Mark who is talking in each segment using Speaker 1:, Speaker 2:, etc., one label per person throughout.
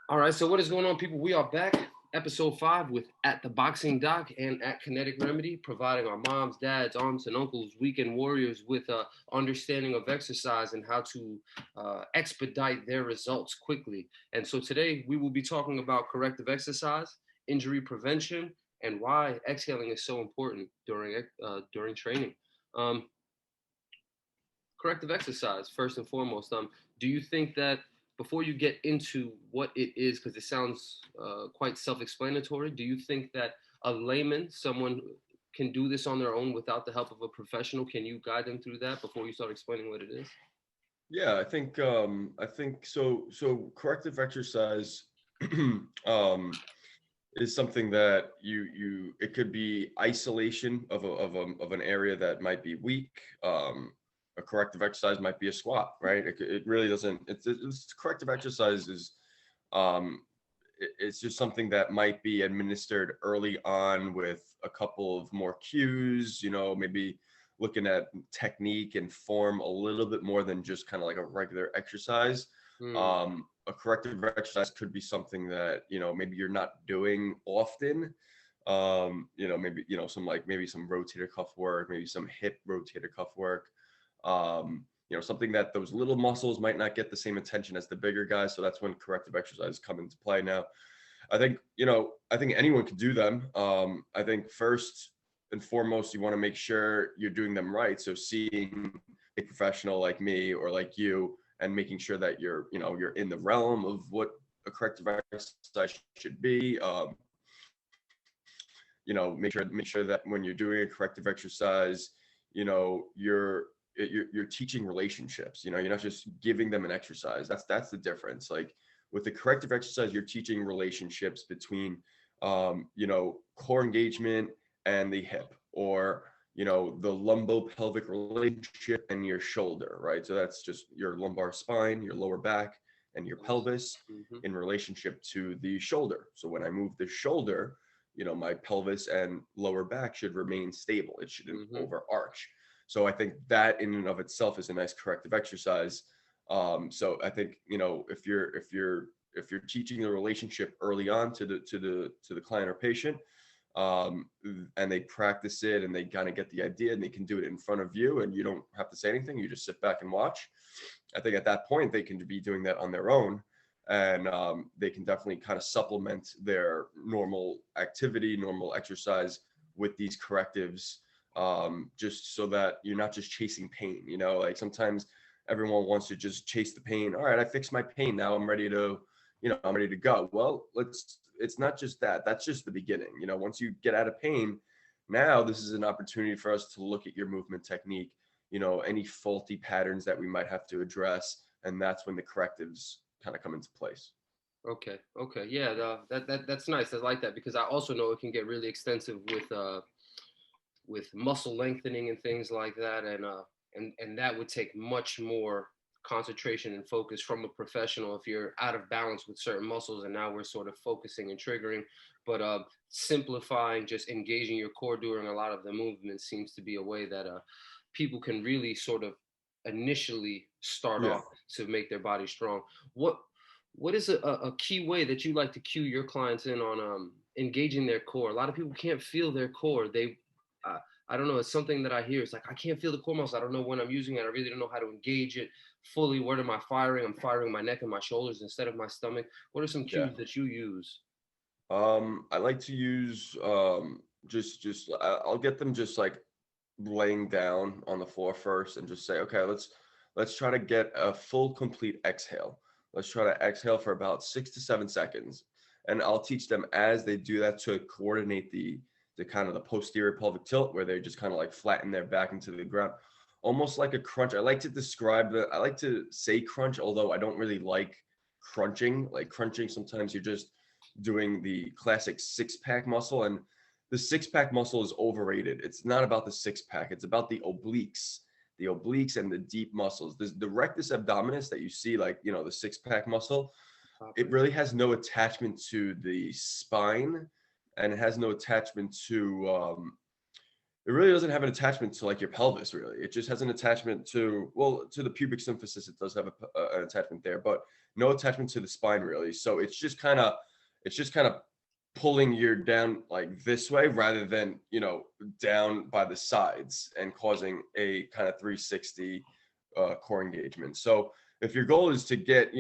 Speaker 1: All right, so what is going on, people? We are back, episode 5 with At the Boxing Doc and at Kinetic Remedy, providing our moms, dads, aunts, and uncles, weekend warriors with understanding of exercise and how to expedite their results quickly. And so today we will be talking about corrective exercise, injury prevention, and why exhaling is so important during training. Um, Corrective exercise, first and foremost. Do you think that before you get into what it is, because it sounds quite self-explanatory, do you think that a layman, someone can do this on their own without the help of a professional? Can you guide them through that before you start explaining what it is?
Speaker 2: Yeah, I think so. So corrective exercise um, is something that you it could be isolation of an area that might be weak. A corrective exercise might be a squat, right? It really doesn't. It's corrective exercise is um, it's just something that might be administered early on with a couple of more cues. Maybe looking at technique and form a little bit more than just kind of like a regular exercise.
Speaker 1: Hmm.
Speaker 2: A corrective exercise could be something that maybe you're not doing often. Maybe maybe some rotator cuff work, maybe some hip rotator cuff work. Something that those little muscles might not get the same attention as the bigger guys. So that's when corrective exercises come into play. Now, I think anyone can do them. I think first and foremost, you want to make sure you're doing them right. So seeing a professional like me or like you, and making sure that you're in the realm of what a corrective exercise should be. Make sure that when you're doing a corrective exercise, you're teaching relationships. You're not just giving them an exercise. That's the difference. Like with the corrective exercise, you're teaching relationships between core engagement and the hip, or the lumbo-pelvic relationship and your shoulder, right? So that's just your lumbar spine, your lower back, and your pelvis
Speaker 1: Mm-hmm.
Speaker 2: in relationship to the shoulder. So when I move the shoulder, my pelvis and lower back should remain stable. It shouldn't
Speaker 1: Mm-hmm.
Speaker 2: overarch. So I think that in and of itself is a nice corrective exercise. So I think if you're teaching the relationship early on to the client or patient, um, and they practice it and they kind of get the idea and they can do it in front of you and you don't have to say anything, you just sit back and watch. I think at that point they can be doing that on their own, and they can definitely kind of supplement their normal activity, normal exercise with these correctives, just so that you're not just chasing pain. Like sometimes everyone wants to just chase the pain. All right, I fixed my pain. Now I'm ready to go. Well, it's not just that. That's just the beginning. Once you get out of pain, now this is an opportunity for us to look at your movement technique, any faulty patterns that we might have to address. And that's when the correctives kind of come into place.
Speaker 1: Okay. Okay. Yeah. That's nice. I like that because I also know it can get really extensive with muscle lengthening and things like that, and that would take much more concentration and focus from a professional if you're out of balance with certain muscles, and now we're sort of focusing and triggering. But simplifying, just engaging your core during a lot of the movements seems to be a way that people can really sort of initially start
Speaker 2: Yeah.
Speaker 1: off to make their body strong. What is a key way that you like to cue your clients in on engaging their core? A lot of people can't feel their core. Uh, I don't know. It's something that I hear. It's like I can't feel the core muscle. I don't know when I'm using it. I really don't know how to engage it fully. Where am I firing? I'm firing my neck and my shoulders instead of my stomach. What are some
Speaker 2: Yeah.
Speaker 1: cues that you use?
Speaker 2: I like to use I'll get them just like laying down on the floor first and just say, okay, let's try to get a full complete exhale. Let's try to exhale for about 6 to 7 seconds. And I'll teach them as they do that to coordinate the kind of the posterior pelvic tilt, where they just kind of like flatten their back into the ground, almost like a crunch. I like to say crunch, although I don't really like crunching. Like crunching, sometimes you're just doing the classic six pack muscle, and the six pack muscle is overrated. It's not about the six pack, it's about the obliques and the deep muscles. The rectus abdominis that you see, like, the six pack muscle,
Speaker 1: Top
Speaker 2: it really has no attachment to the spine, and it has no attachment to, it really doesn't have an attachment to like your pelvis, really. It just has an attachment to, well, to the pubic symphysis. It does have an attachment there, but no attachment to the spine really. So it's just kind of pulling you down like this way rather than, down by the sides and causing a kind of 360 core engagement. So if your goal is to get,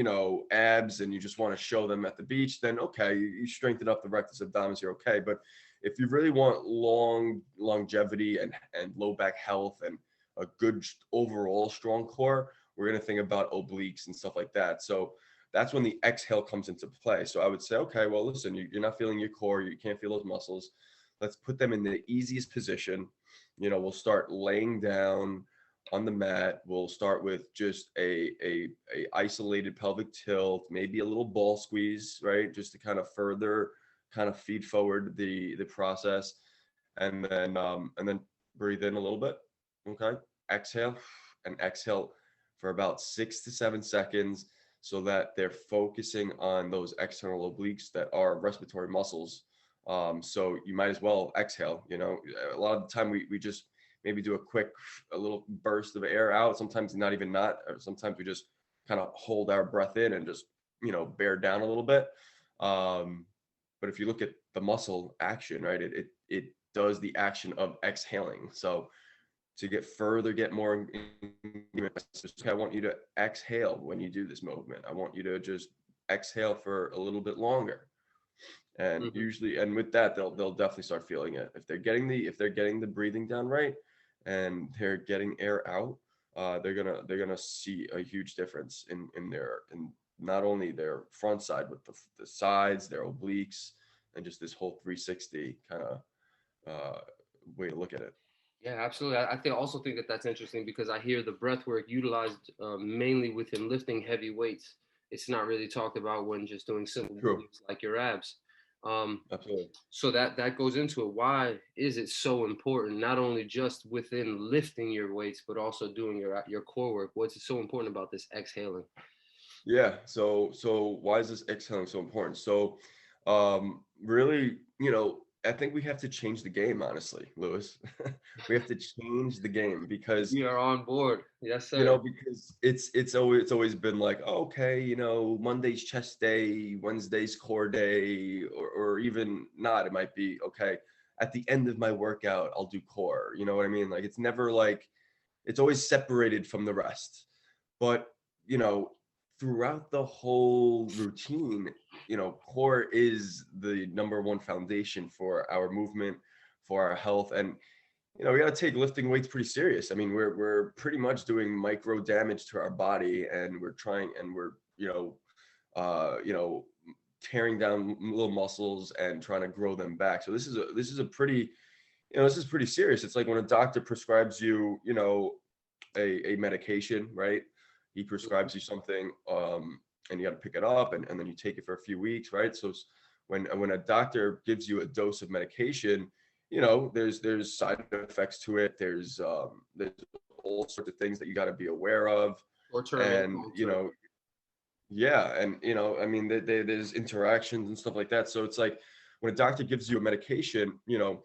Speaker 2: abs and you just want to show them at the beach, then okay, you strengthen up the rectus abdominis, you're okay. But if you really want longevity and low back health and a good overall strong core, we're going to think about obliques and stuff like that. So that's when the exhale comes into play. So I would say, okay, well, listen, you're not feeling your core, you can't feel those muscles. Let's put them in the easiest position. We'll start laying down on the mat. We'll start with just a isolated pelvic tilt, maybe a little ball squeeze, right? Just to kind of further kind of feed forward the process. And then breathe in a little bit. Okay. Exhale and exhale for about 6 to 7 seconds so that they're focusing on those external obliques that are respiratory muscles. So you might as well exhale. A lot of the time we just maybe do a little burst of air out. Sometimes or sometimes we just kind of hold our breath in and just, bear down a little bit. But if you look at the muscle action, right, it does the action of exhaling. So to get more, I want you to exhale when you do this movement. I want you to just exhale for a little bit longer. And usually, and with that, they'll definitely start feeling it. If they're getting the breathing down right and they're getting air out, they're gonna see a huge difference in not only their front side, but the sides, their obliques, and just this whole 360 kind of way to look at it.
Speaker 1: Yeah, absolutely. I also think that that's interesting because I hear the breath work utilized mainly within lifting heavy weights. It's not really talked about when just doing simple
Speaker 2: True.
Speaker 1: movements like your abs.
Speaker 2: Absolutely.
Speaker 1: So that goes into it. Why is it so important, not only just within lifting your weights, but also doing your core work? What's so important about this exhaling?
Speaker 2: Yeah. So why is this exhaling so important? So really, I think we have to change the game, honestly, Lewis. We have to change the game because
Speaker 1: We are on board. Yes, sir.
Speaker 2: because it's always been like, oh, okay, Monday's chest day, Wednesday's core day, or even not, it might be okay, at the end of my workout I'll do core, you know what I mean? Like it's never like, it's always separated from the rest. But you know throughout the whole routine, core is the number one foundation for our movement, for our health. And we got to take lifting weights pretty serious. I mean, we're pretty much doing micro damage to our body, and we're uh, you know, tearing down little muscles and trying to grow them back. So this is a pretty, this is pretty serious. It's like when a doctor prescribes you, a medication, right? He prescribes you something, and you got to pick it up, and then you take it for a few weeks, right? So when a doctor gives you a dose of medication, there's side effects to it. There's all sorts of things that you got to be aware of. And yeah, and I mean, there's interactions and stuff like that. So it's like when a doctor gives you a medication, you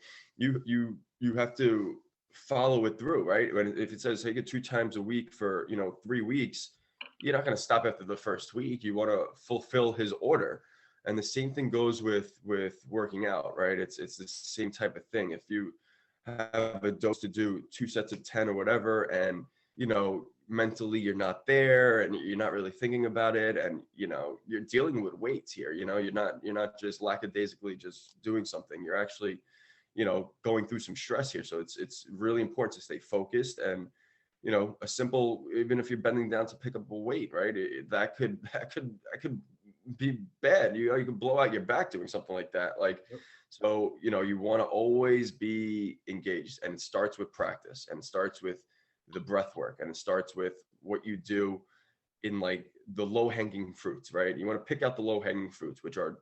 Speaker 2: have to follow it through, right? If it says take it 2 times a week for 3 weeks, you're not going to stop after the first week. You want to fulfill his order. And the same thing goes with working out, right? It's the same type of thing. If you have a dose to do 2 sets of 10 or whatever, and mentally you're not there and you're not really thinking about it, and you're dealing with weights here, you're not just lackadaisically just doing something. You're actually going through some stress here. So it's really important to stay focused. And a simple, even if you're bending down to pick up a weight, right, that could be bad. You could blow out your back doing something like that. Like, so you want to always be engaged, and it starts with practice, and it starts with the breath work, and it starts with what you do in like the low hanging fruits, right? You want to pick out the low hanging fruits, which are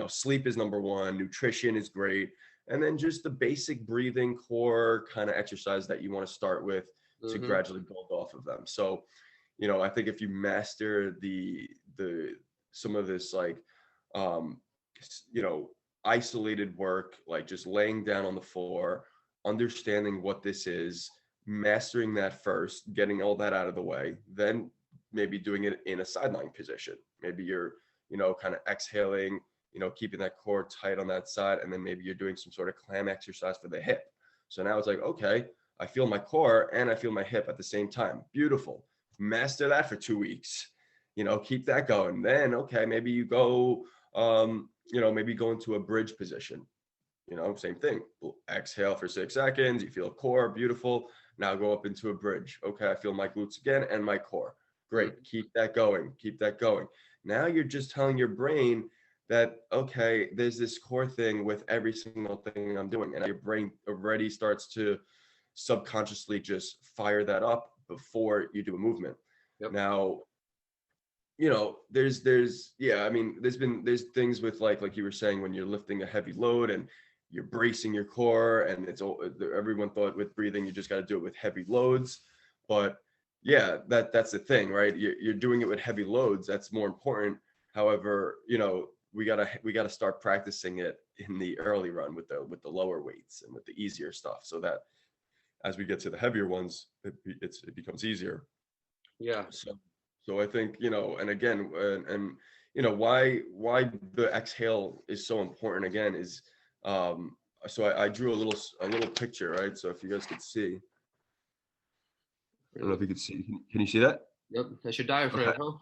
Speaker 2: sleep is number one, nutrition is great, and then just the basic breathing core kind of exercise that you want to start with to gradually build off of them. So I think if you master the some of this, like isolated work, like just laying down on the floor, understanding what this is, mastering that first, getting all that out of the way, then maybe doing it in a sideline position, Maybe you're, kind of exhaling, keeping that core tight on that side. And then maybe you're doing some sort of clam exercise for the hip. So now it's like, okay, I feel my core and I feel my hip at the same time. Beautiful. Master that for 2 weeks. Keep that going. Then, okay, maybe you go, maybe go into a bridge position. Same thing. Exhale for 6 seconds. You feel core, beautiful. Now go up into a bridge. Okay, I feel my glutes again and my core. Great. Keep that going. Keep that going. Now you're just telling your brain that, okay, there's this core thing with every single thing I'm doing. And your brain already starts to subconsciously just fire that up before you do a movement.
Speaker 1: Yep.
Speaker 2: Now, there's there's things with like you were saying, when you're lifting a heavy load and you're bracing your core, and everyone thought with breathing, you just got to do it with heavy loads. But yeah, that's the thing, right? You're doing it with heavy loads. That's more important. However, we gotta start practicing it in the early run with the lower weights and with the easier stuff, so that as we get to the heavier ones, it becomes easier.
Speaker 1: Yeah.
Speaker 2: So I think, and again, why the exhale is so important again is, so I drew a little picture, right? So if you guys could see, I don't know if you could see, can you see that?
Speaker 1: Yep, that's your diaphragm,
Speaker 2: Okay.
Speaker 1: huh?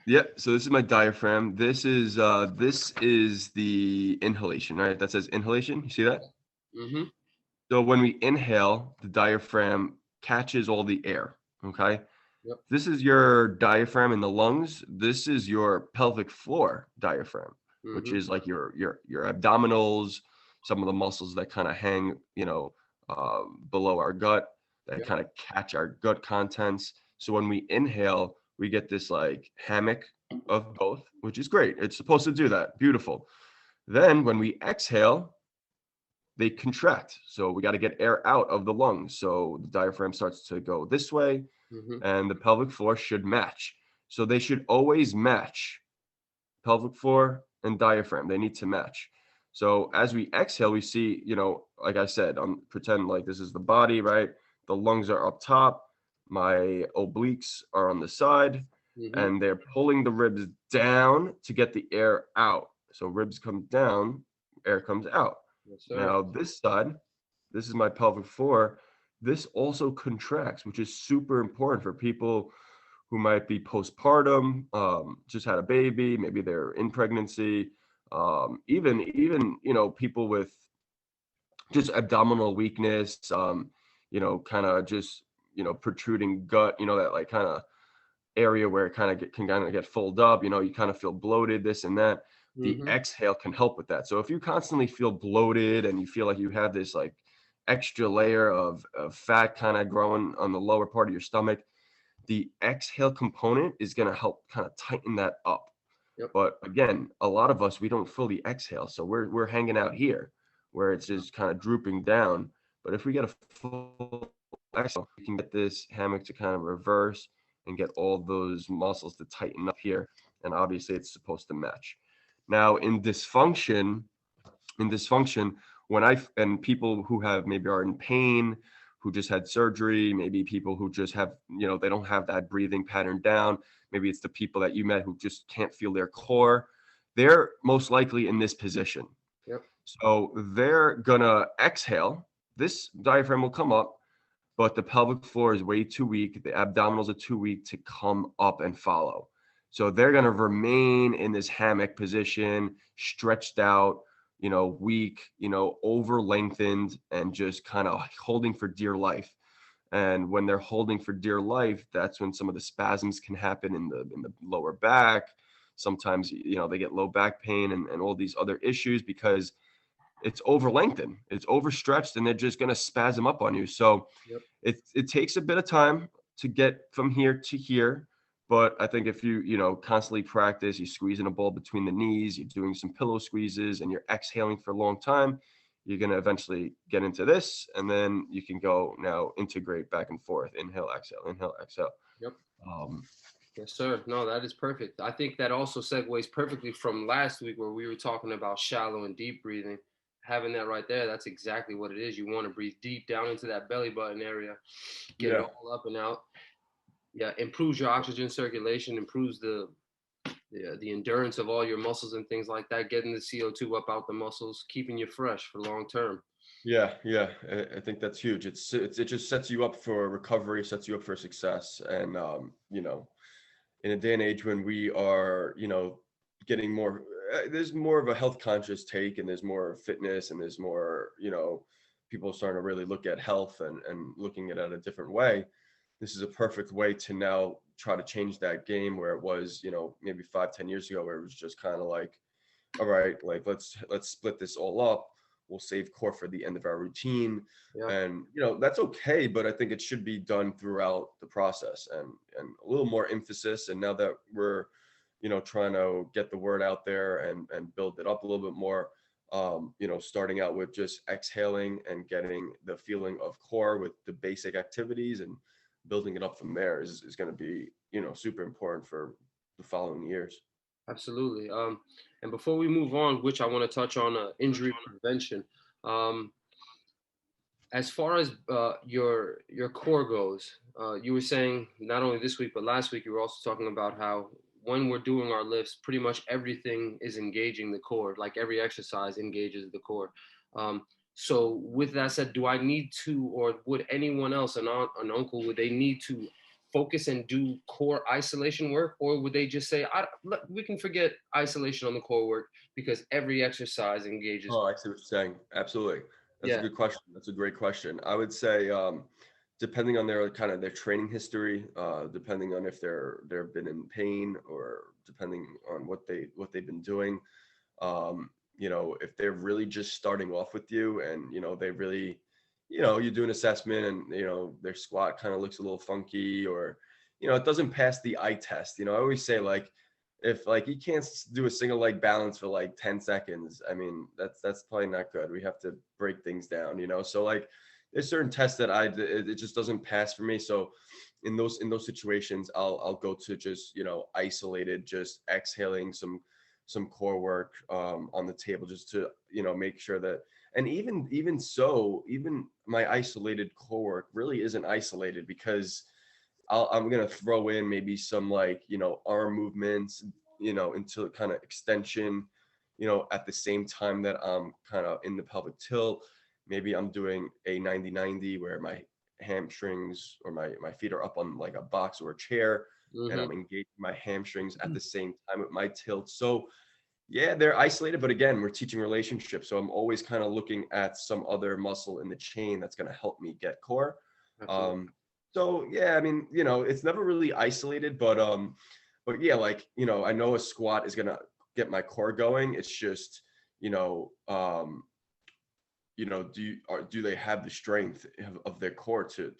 Speaker 2: Yep. So this is my diaphragm. This is the inhalation, right? That says inhalation. You see that?
Speaker 1: Mm-hmm.
Speaker 2: So when we inhale, the diaphragm catches all the air. Okay.
Speaker 1: Yep.
Speaker 2: This is your diaphragm in the lungs. This is your pelvic floor diaphragm, which is like your abdominals, some of the muscles that kind of hang, below our gut, that kind of catch our gut contents. So when we inhale, we get this like hammock of both, which is great. It's supposed to do that. Beautiful. Then when we exhale, they contract. So we got to get air out of the lungs. So the diaphragm starts to go this way, and the pelvic floor should match. So they should always match. Pelvic floor and diaphragm, they need to match. So as we exhale, we see, like I said, pretend like this is the body, right? The lungs are up top. My obliques are on the side, and they're pulling the ribs down to get the air out. So ribs come down, air comes out.
Speaker 1: Yes, sir.
Speaker 2: Now this side, this is my pelvic floor. This also contracts, which is super important for people who might be postpartum, just had a baby, maybe they're in pregnancy, even people with just abdominal weakness, kind of just protruding gut, that like kind of area where it can kind of get filled up, you kind of feel bloated, this and that. The exhale can help with that. So if you constantly feel bloated and you feel like you have this like extra layer of fat kind of growing on the lower part of your stomach, the exhale component is going to help kind of tighten that up. But again, a lot of us, we don't fully exhale. So we're hanging out here where it's just kind of drooping down. But if we get a full exhale, we can get this hammock to kind of reverse and get all those muscles to tighten up here. And obviously it's supposed to match. Now in dysfunction, and people who have maybe are in pain, who just had surgery, maybe people who just have, they don't have that breathing pattern down. Maybe it's the people that you met who just can't feel their core. They're most likely in this position. So they're gonna exhale. This diaphragm will come up, but the pelvic floor is way too weak. The abdominals are too weak to come up and follow. So they're going to remain in this hammock position, stretched out, weak, over lengthened, and just kind of holding for dear life. And when they're holding for dear life, that's when some of the spasms can happen in the lower back. Sometimes, they get low back pain and all these other issues because it's over lengthened, it's overstretched, and they're just going to spasm up on you. So it takes a bit of time to get from here to here. But I think if you constantly practice, you squeezing a ball between the knees, you're doing some pillow squeezes, and you're exhaling for a long time, you're going to eventually get into this. And then you can go now integrate back and forth. Inhale, exhale, inhale, exhale.
Speaker 1: Yes, sir. No, that is perfect. I think that also segues perfectly from last week where we were talking about shallow and deep breathing. Having that right there, that's exactly what it is. You want to breathe deep down into that belly button area, get it all up and out. Yeah, improves your oxygen circulation, improves the the endurance of all your muscles and things like that, getting the CO2 up out the muscles, keeping you fresh for long term.
Speaker 2: Yeah, yeah, I think that's huge. It just sets you up for recovery, sets you up for success, and in a day and age when we are, getting more, there's more of a health conscious take, and there's more fitness, and there's more, people starting to really look at health and looking at it a different way. This is a perfect way to now try to change that game where it was, maybe 5, 10 years ago, where it was just kind of like, all right, like let's split this all up. We'll save core for the end of our routine.
Speaker 1: Yeah,
Speaker 2: And that's okay, but I think it should be done throughout the process, and a little more emphasis. And now that we're, trying to get the word out there and build it up a little bit more, starting out with just exhaling and getting the feeling of core with the basic activities, and building it up from there is going to be, super important for the following years.
Speaker 1: absolutely. And before we move on, which I want to touch on injury prevention. Um, as far as your core goes, you were saying not only this week but last week you were also talking about how when we're doing our lifts, pretty much everything is engaging the core. Like every exercise engages the core. Um, so with that said, do I need to, or would anyone else, an aunt, an uncle, would they need to focus and do core isolation work, or would they just say, we can forget isolation on the core work because every exercise engages?
Speaker 2: Oh, I see what you're saying. Absolutely. That's a
Speaker 1: Yeah.
Speaker 2: good question. That's a great question. I would say, depending on their kind of their training history, depending on if they've been in pain, or depending on what they've been doing, if they're really just starting off with you, and they really, you do an assessment, and their squat kind of looks a little funky, or it doesn't pass the eye test. I always say, like, if like you can't do a single leg balance for like 10 seconds, I mean, that's probably not good. We have to break things down, so like there's certain tests that it just doesn't pass for me. So in those situations, I'll go to just, isolated, just exhaling some core work on the table, just to, make sure that. And even my isolated core work really isn't isolated, because I'm gonna throw in maybe some, like, arm movements, into kind of extension, at the same time that I'm kind of in the pelvic tilt. Maybe I'm doing a 90-90 where my hamstrings, or my feet are up on like a box or a chair, and
Speaker 1: Hmm.
Speaker 2: I'm engaging my hamstrings at the same time with my tilt. So yeah, they're isolated, but again, we're teaching relationships. So I'm always kind of looking at some other muscle in the chain that's going to help me get core.
Speaker 1: Absolutely.
Speaker 2: Um, so yeah, I mean, it's never really isolated, but yeah, like, I know a squat is going to get my core going. It's just, do they have the strength of their core to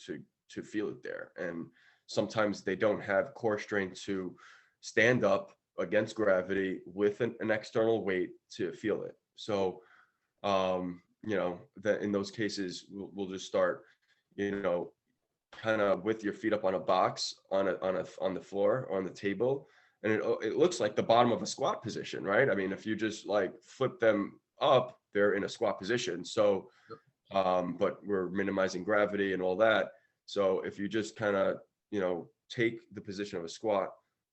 Speaker 2: feel it there? And sometimes they don't have core strength to stand up against gravity with an external weight to feel it. So that in those cases, we'll just start, kind of with your feet up on a box, on the floor, or on the table, and it looks like the bottom of a squat position, right? I mean, if you just like flip them up, they're in a squat position. So but we're minimizing gravity and all that. So if you just kind of, take the position of a squat,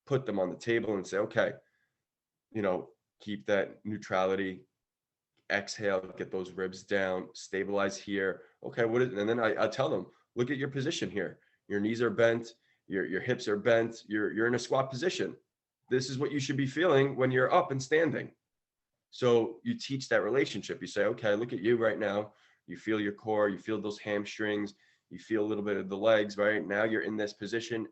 Speaker 2: put them on the table, and say, okay, you know, keep that neutrality, exhale, get those ribs down, stabilize here. Okay, and then I tell them, look at your position here. Your knees are bent, your hips are bent, you're in a squat position. This is what you should be feeling when you're up and standing. So you teach that relationship. You say, okay, look at you right now. You feel your core, you feel those hamstrings, you feel a little bit of the legs, right? Now you're in this position,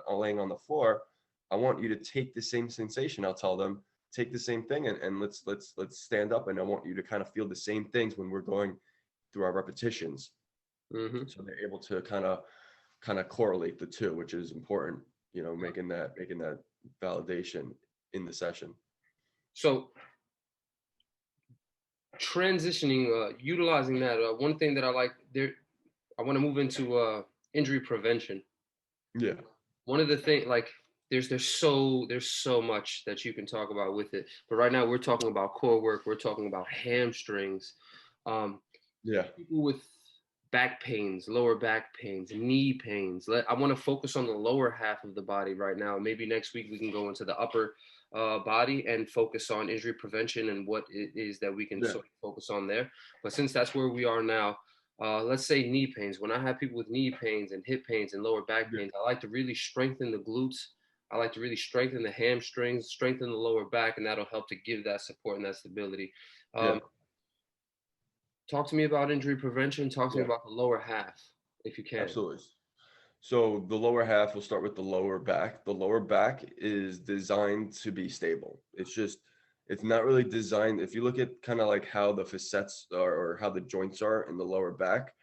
Speaker 2: laying on the floor. I want you to take the same sensation. I'll tell them, take the same thing, and let's stand up. And I want you to kind of feel the same things when we're going through our repetitions.
Speaker 1: Hmm.
Speaker 2: So they're able to kind of correlate the two, which is important, making that validation in the session.
Speaker 1: So transitioning, utilizing that, one thing that I like there, I want to move into injury prevention.
Speaker 2: Yeah.
Speaker 1: One of the things, like, there's so much that you can talk about with it, but right now we're talking about core work. We're talking about hamstrings. Um,
Speaker 2: Yeah.
Speaker 1: People with back pains, lower back pains, knee pains. I want to focus on the lower half of the body right now. Maybe next week we can go into the upper. body and focus on injury prevention and what it is that we can
Speaker 2: Yeah.
Speaker 1: sort of focus on there. But since that's where we are now, let's say knee pains. When I have people with knee pains and hip pains and lower back
Speaker 2: Yeah.
Speaker 1: pains, I like to really strengthen the glutes. I like to really strengthen the hamstrings, strengthen the lower back, and that'll help to give that support and that stability.
Speaker 2: Yeah.
Speaker 1: Um, Talk to me about injury prevention. Talk to me
Speaker 2: Yeah.
Speaker 1: about the lower half, if you can.
Speaker 2: Absolutely. So the lower half, we'll start with the lower back. The lower back is designed to be stable. It's not really designed. If you look at kind of like how the facets are or how the joints are in the lower back,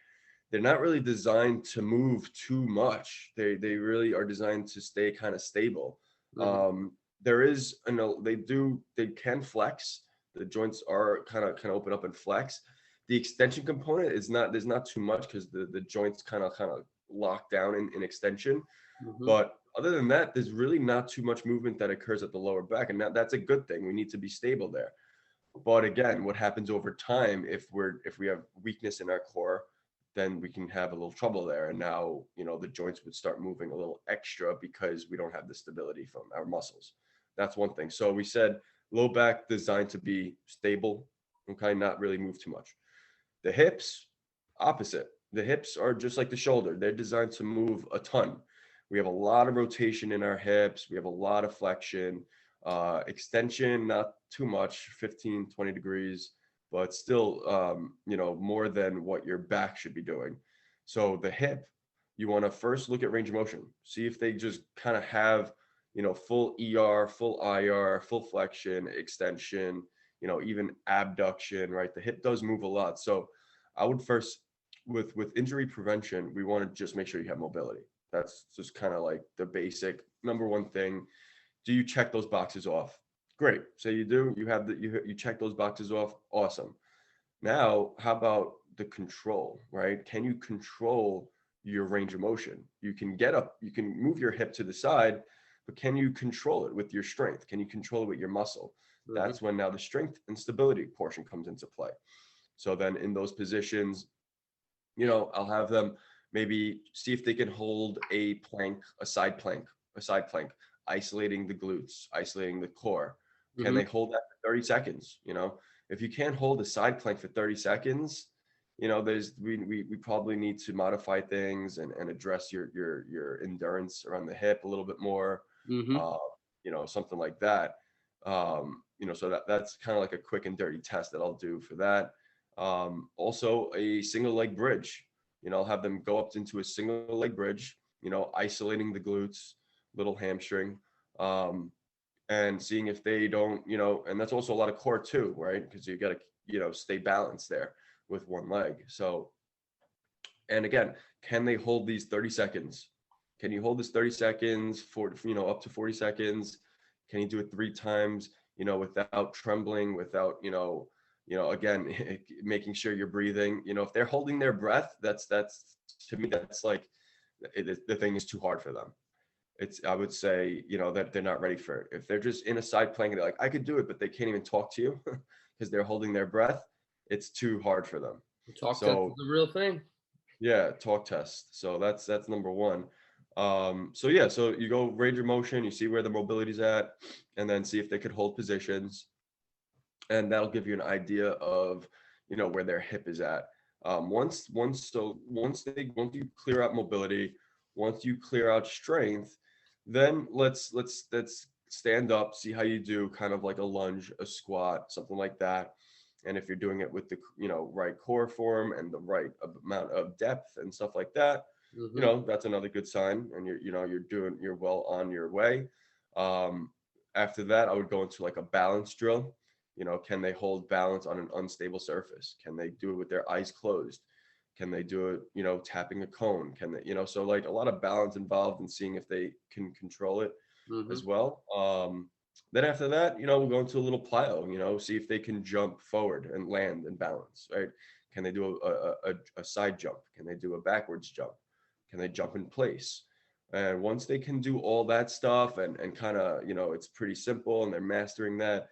Speaker 2: they're not really designed to move too much. They really are designed to stay kind of stable.
Speaker 1: Hmm.
Speaker 2: There is they can flex. The joints are kind of open up and flex. The extension component is not there's not too much because the joints kind of lock down in extension.
Speaker 1: Hmm.
Speaker 2: But other than that, there's really not too much movement that occurs at the lower back, and that's a good thing. We need to be stable there. But again, what happens over time if we have weakness in our core, then we can have a little trouble there. And now, the joints would start moving a little extra because we don't have the stability from our muscles. That's one thing. So we said low back designed to be stable, okay, not really move too much. The hips, opposite. The hips are just like the shoulder. They're designed to move a ton. We have a lot of rotation in our hips. We have a lot of flexion, extension, not too much, 15, 20 degrees, but still, more than what your back should be doing. So the hip, you want to first look at range of motion. See if they just kind of have, full ER, full IR, full flexion, extension, even abduction, right? The hip does move a lot. So I would first, with injury prevention, we want to just make sure you have mobility. That's just kind of like the basic number one thing. Do you check those boxes off? Great. So you do. You have you check those boxes off. Awesome. Now, how about the control, right? Can you control your range of motion? You can get up, you can move your hip to the side, but can you control it with your strength? Can you control it with your muscle?
Speaker 1: Hmm.
Speaker 2: That's when now the strength and stability portion comes into play. So then in those positions, I'll have them maybe see if they can hold a plank, a side plank, isolating the glutes, isolating the core. Can
Speaker 1: Hmm.
Speaker 2: they hold that for 30 seconds? If you can't hold a side plank for 30 seconds, we probably need to modify things and address your endurance around the hip a little bit more,
Speaker 1: Hmm.
Speaker 2: uh, something like that. So that's kind of like a quick and dirty test that I'll do for that. Also, a single leg bridge. I'll have them go up into a single leg bridge, isolating the glutes, little hamstring, and seeing if they don't, and that's also a lot of core too, right? Because you got to, stay balanced there with one leg. So, and again, can they hold these 30 seconds? Can you hold this 30 seconds for, up to 40 seconds? Can you do it 3 times, without trembling, without, again, making sure you're breathing. If they're holding their breath, that's to me, that's like the thing is too hard for them. I would say, that they're not ready for it. If they're just in a side plank and they're like, I could do it, but they can't even talk to you because they're holding their breath, it's too hard for them.
Speaker 1: Talk test is
Speaker 2: So
Speaker 1: the real thing.
Speaker 2: yeah, talk test. So that's number one. So yeah, so you go range of motion, you see where the mobility's at, and then see if they could hold positions, and that'll give you an idea of where their hip is at. Once you clear out mobility, once you clear out strength, then let's stand up, see how you do, kind of like a lunge, a squat, something like that. And if you're doing it with the right core form and the right amount of depth and stuff like that,
Speaker 1: Hmm.
Speaker 2: that's another good sign, and you're well on your way. um, After that, I would go into like a balance drill. Can they hold balance on an unstable surface? Can they do it with their eyes closed? Can they do it, tapping a cone? Can they, so like a lot of balance involved in seeing if they can control it
Speaker 1: Hmm.
Speaker 2: as well. Then after that, we'll go into a little plyo, see if they can jump forward and land and balance, right? Can they do a side jump? Can they do a backwards jump? Can they jump in place? And once they can do all that stuff and kind of, it's pretty simple and they're mastering that,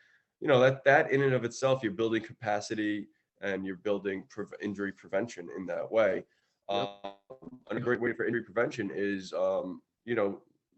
Speaker 2: that in and of itself, you're building capacity and you're building injury prevention in that way.
Speaker 1: Yep.
Speaker 2: And a great way for injury prevention is,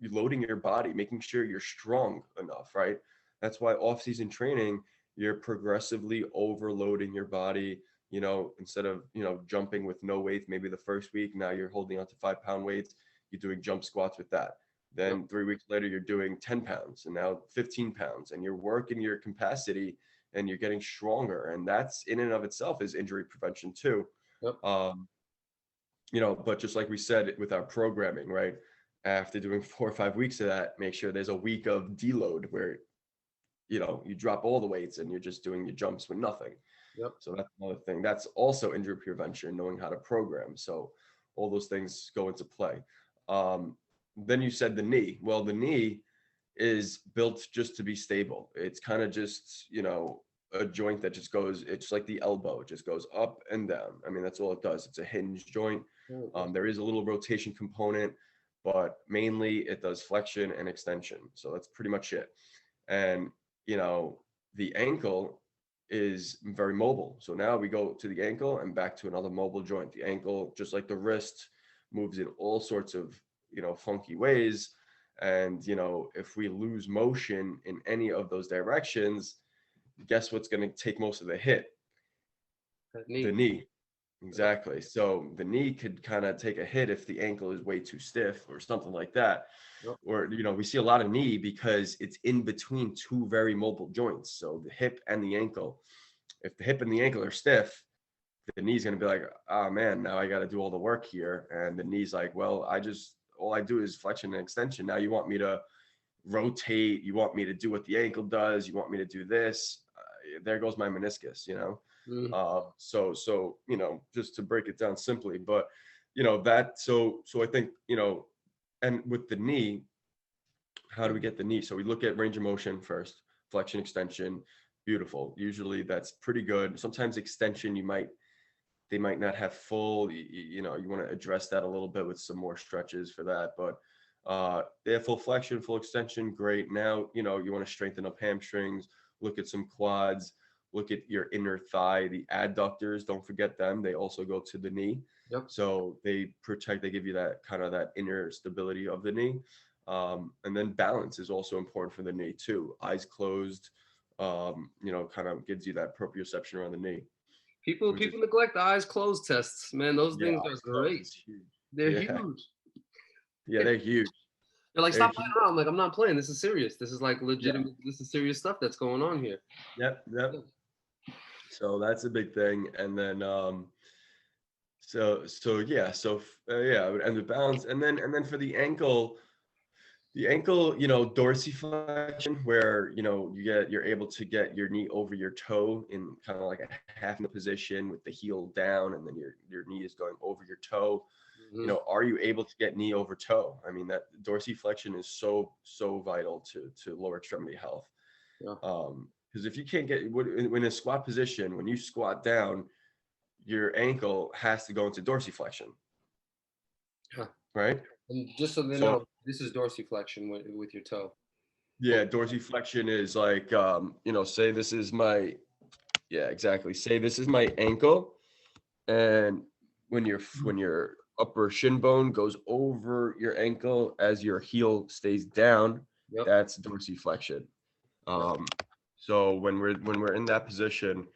Speaker 2: you loading your body, making sure you're strong enough, right? That's why off-season training, you're progressively overloading your body. You know, instead of, you know, jumping with no weight, maybe the first week, now you're holding on to 5-pound weights, you're doing jump squats with that.
Speaker 1: Yep.
Speaker 2: Then 3 weeks later, you're doing 10 pounds and now 15 pounds, and you're working your capacity and you're getting stronger. And that's in and of itself is injury prevention too.
Speaker 1: Yep.
Speaker 2: You know, but just like we said with our programming, right? After doing 4 or 5 weeks of that, make sure there's a week of deload where, you know, you drop all the weights and you're just doing your jumps with nothing.
Speaker 1: Yep.
Speaker 2: So that's another thing. That's also injury prevention, knowing how to program. So all those things go into play. Then you said the knee. Well, the knee is built just to be stable. It's kind of just, you know, a joint that just goes, it's like the elbow, it just goes up and down. I mean, that's all it does. It's a hinge joint. There is a little rotation component, but mainly it does flexion and extension. So that's pretty much it. And, you know, the ankle is very mobile. So now we go to the ankle and back to another mobile joint. The ankle, just like the wrist, moves in all sorts of, you know, funky ways. And, you know, if we lose motion in any of those directions, guess what's going to take most of the hit? The knee. Exactly. So the knee could kind of take a hit if the ankle is way too stiff or something like that.
Speaker 1: Yep.
Speaker 2: Or, you know, we see a lot of knee because it's in between two very mobile joints. So the hip and the ankle. If the hip and the ankle are stiff, the knee's going to be like, oh man, now I got to do all the work here. And the knee's like, well, all I do is flexion and extension. Now you want me to rotate. You want me to do what the ankle does. You want me to do this. There goes my meniscus, you know? So, you know, just to break it down simply, but, you know, so I think, you know, and with the knee, how do we get the knee? So we look at range of motion first, flexion, extension, beautiful. Usually that's pretty good. Sometimes extension, they might not have full, you know, you want to address that a little bit with some more stretches for that, but they have full flexion, full extension, great. Now, you know, you want to strengthen up hamstrings, look at some quads, look at your inner thigh, the adductors, don't forget them. They also go to the knee.
Speaker 1: Yep.
Speaker 2: So they give you that kind of that inner stability of the knee. And then balance is also important for the knee too. Eyes closed, you know, kind of gives you that proprioception around the knee.
Speaker 1: People neglect the eyes closed tests, man. Those things are great. They're huge.
Speaker 2: Yeah, they're huge.
Speaker 1: They're like, stop playing around. I'm like, I'm not playing. This is serious. This is like legitimate. Yeah. This is serious stuff that's going on here.
Speaker 2: Yep. So that's a big thing. And then, and the balance, and then for the ankle, you know, dorsiflexion, where, you know, you're able to get your knee over your toe in kind of like a half in the position with the heel down, and then your knee is going over your toe. You know, are you able to get knee over toe? I mean, that dorsiflexion is so vital to lower extremity health.
Speaker 1: Yeah.
Speaker 2: Because if you can't get in a squat position, when you squat down, your ankle has to go into dorsiflexion.
Speaker 1: Huh.
Speaker 2: Right.
Speaker 1: And just so they know, this is dorsiflexion with your toe.
Speaker 2: Yeah, dorsiflexion is like, you know, say this is my, say this is my ankle, and when your upper shin bone goes over your ankle as your heel stays down, that's dorsiflexion. So when we're in that position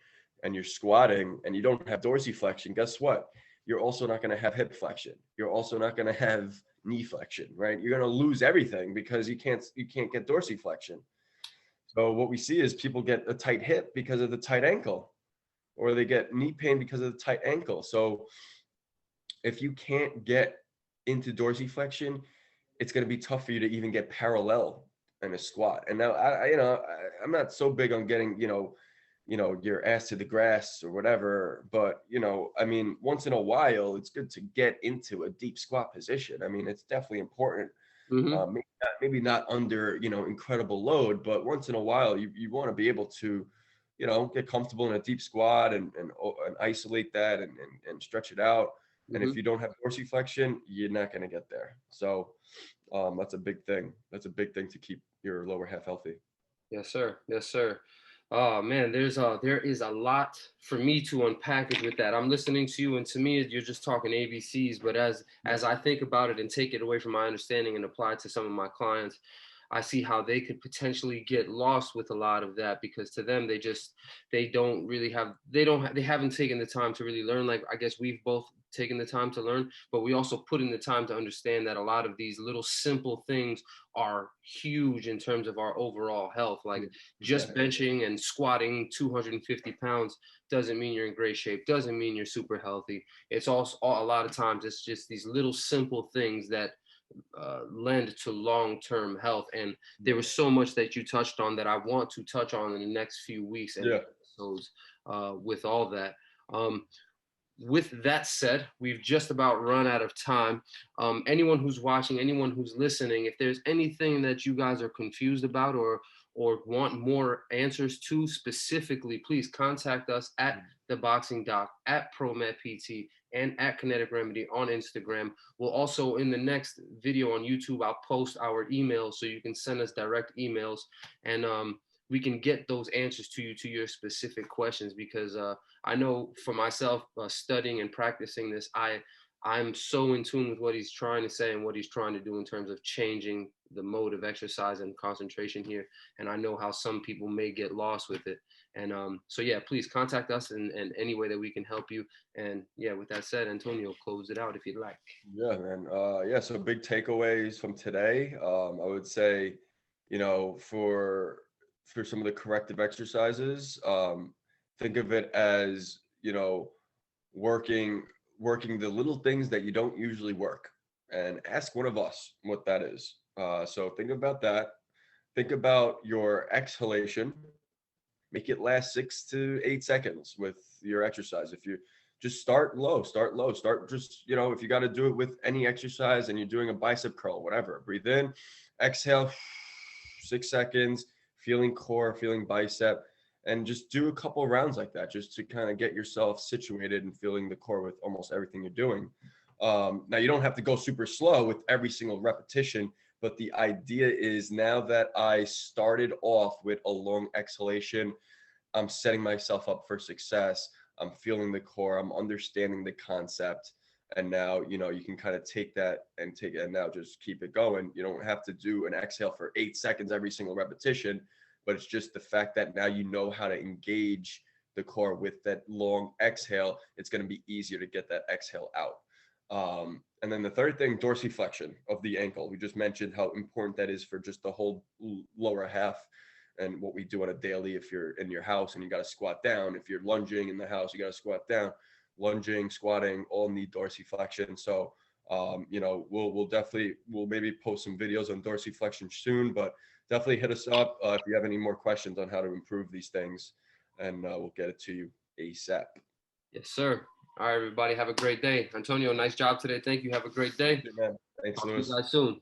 Speaker 2: and you're squatting and you don't have dorsiflexion, guess what? You're also not going to have hip flexion. You're also not going to have knee flexion, right? You're going to lose everything because you can't get dorsiflexion. So what we see is people get a tight hip because of the tight ankle, or they get knee pain because of the tight ankle. So if you can't get into dorsiflexion, it's going to be tough for you to even get parallel in a squat. And now I'm not so big on getting, you know, your ass to the grass or whatever, but, you know, I mean, once in a while, it's good to get into a deep squat position. I mean, it's definitely important. Maybe not under, you know, incredible load, but once in a while, you want to be able to, you know, get comfortable in a deep squat and isolate that and stretch it out. And if you don't have dorsiflexion, you're not going to get there. So that's a big thing. That's a big thing to keep your lower half healthy.
Speaker 1: Yes, sir. Yes, sir. Oh man, there is a lot for me to unpack it with that. I'm listening to you, and to me, you're just talking ABCs. But as I think about it and take it away from my understanding and apply it to some of my clients, I see how they could potentially get lost with a lot of that, because to them, they don't really have, they haven't taken the time to really learn. Like, I guess we've both taken the time to learn, but we also put in the time to understand that a lot of these little simple things are huge in terms of our overall health. Like, just
Speaker 2: Exactly.
Speaker 1: benching and squatting 250 pounds doesn't mean you're in great shape, doesn't mean you're super healthy. It's also, a lot of times, it's just these little simple things that lend to long-term health. And there was so much that you touched on that I want to touch on in the next few weeks and
Speaker 2: Yeah.
Speaker 1: episodes with all that. With that said, we've just about run out of time. Anyone who's watching, anyone who's listening, if there's anything that you guys are confused about or want more answers to specifically, please contact us at the Boxing Doc, at ProMedPT, and at Kinetic Remedy on Instagram. We'll also, in the next video on YouTube, I'll post our emails so you can send us direct emails, and we can get those answers to you, to your specific questions, because I know for myself, studying and practicing this, I'm so in tune with what he's trying to say and what he's trying to do in terms of changing the mode of exercise and concentration here. And I know how some people may get lost with it. And so, yeah, please contact us in any way that we can help you. And yeah, with that said, Antonio, close it out if you'd like.
Speaker 2: Yeah, man. Yeah, so big takeaways from today. I would say, for some of the corrective exercises, think of it as, working the little things that you don't usually work, and ask one of us what that is. So think about that. Think about your exhalation. Make it last 6 to 8 seconds with your exercise. If you just start low, start just, if you got to do it with any exercise and you're doing a bicep curl, whatever, breathe in, exhale, 6 seconds, feeling core, feeling bicep, and just do a couple rounds like that, just to kind of get yourself situated and feeling the core with almost everything you're doing. Now, you don't have to go super slow with every single repetition, but the idea is, now that I started off with a long exhalation, I'm setting myself up for success. I'm feeling the core. I'm understanding the concept. And now, you can kind of take that and now just keep it going. You don't have to do an exhale for 8 seconds every single repetition, but it's just the fact that now you know how to engage the core with that long exhale. It's going to be easier to get that exhale out. And then the third thing, dorsiflexion of the ankle. We just mentioned how important that is for just the whole lower half, and what we do on a daily. If you're in your house and you got to squat down, if you're lunging in the house, you got to squat down. Lunging, squatting, all need dorsiflexion. So, we'll maybe post some videos on dorsiflexion soon, but definitely hit us up if you have any more questions on how to improve these things, and we'll get it to you ASAP.
Speaker 1: Yes, sir. All right, everybody, have a great day. Antonio, nice job today. Thank you. Have a great day.
Speaker 2: Man. Thanks,
Speaker 1: Talk to
Speaker 2: Lewis.
Speaker 1: you guys soon.